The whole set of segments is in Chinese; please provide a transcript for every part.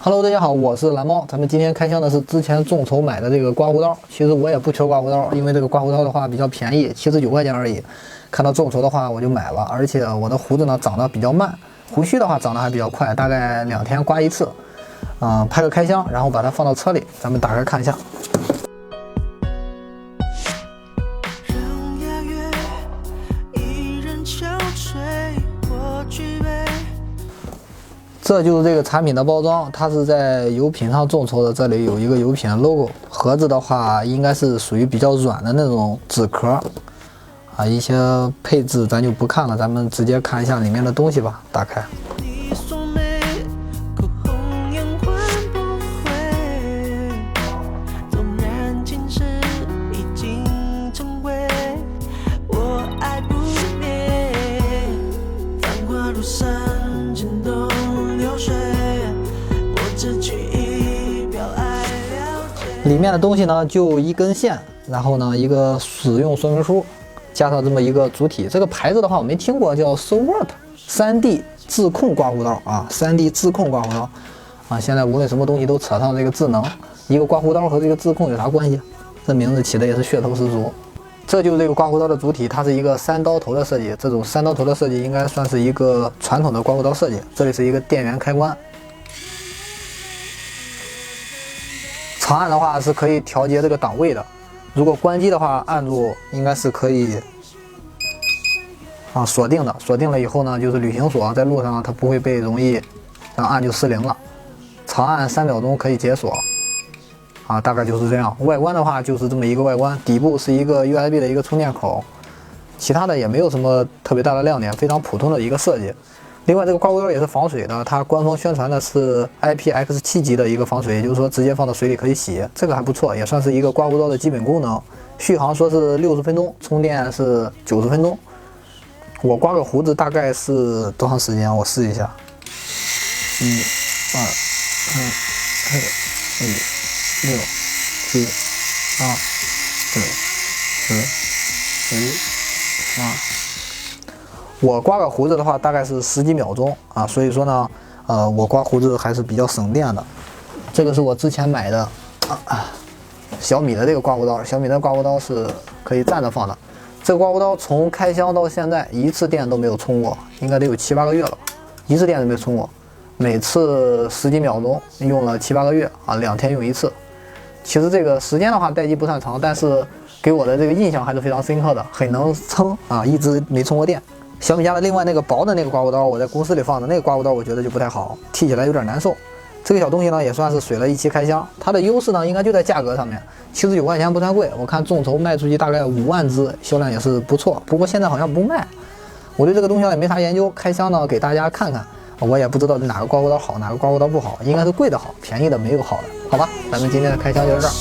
Hello， 大家好，我是蓝猫。咱们今天开箱的是之前众筹买的这个刮胡刀。其实我也不缺刮胡刀，因为这个刮胡刀的话比较便宜，79块钱而已。看到众筹的话我就买了，而且我的胡子呢长得比较慢，胡须的话长得还比较快，大概2天刮一次。拍个开箱，然后把它放到车里，咱们打开看一下。这就是这个产品的包装，它是在油品上众筹的，这里有一个油品的 logo。盒子的话，应该是属于比较软的那种纸壳，一些配置咱就不看了，咱们直接看一下里面的东西吧。打开。里面的东西呢，就一根线，然后呢一个使用说明书，加上这么一个主体。这个牌子的话我没听过，叫 SOWORT 3D 自控刮胡刀啊，3D 自控刮胡刀啊。现在无论什么东西都扯上这个智能，一个刮胡刀和这个自控有啥关系？这名字起的也是噱头十足。这就是这个刮胡刀的主体，它是一个3刀头的设计。这种3刀头的设计应该算是一个传统的刮胡刀设计。这里是一个电源开关。长按的话是可以调节这个档位的，如果关机的话，按住应该是可以锁定的。锁定了以后呢，就是旅行锁，在路上它不会被容易然后按就失灵了。长按3秒钟可以解锁，大概就是这样。外观的话就是这么一个外观，底部是一个 USB 的一个充电口，其他的也没有什么特别大的亮点，非常普通的一个设计。另外，这个刮胡刀也是防水的，它官方宣传的是 IPX7 级的一个防水，也就是说直接放到水里可以洗，这个还不错，也算是一个刮胡刀的基本功能。续航说是60分钟，充电是90分钟。我刮个胡子大概是多长时间？我试一下，1、2、3、4、5、6、7、8、9、10、11、12。我刮个胡子的话，大概是10几秒钟所以说呢，我刮胡子还是比较省电的。这个是我之前买的小米的这个刮胡刀，小米的刮胡刀是可以站着放的。这个刮胡刀从开箱到现在一次电都没有充过，应该得有7、8个月了，一次电都没充过。每次10几秒钟，用了7、8个月2天用一次。其实这个时间的话待机不算长，但是给我的这个印象还是非常深刻的，很能撑一直没充过电。小米家的另外那个薄的那个刮胡刀，我在公司里放的那个刮胡刀，我觉得就不太好，剃起来有点难受。这个小东西呢，也算是水了一期开箱。它的优势呢，应该就在价格上面，79块钱不算贵。我看众筹卖出去大概5万只，销量也是不错。不过现在好像不卖。我对这个东西也没啥研究，开箱呢给大家看看。我也不知道哪个刮胡刀好，哪个刮胡刀不好，应该是贵的好，便宜的没有好的，好吧？咱们今天的开箱就到这儿，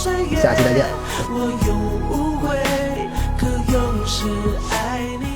下期再见。我永无悔，可永是爱你。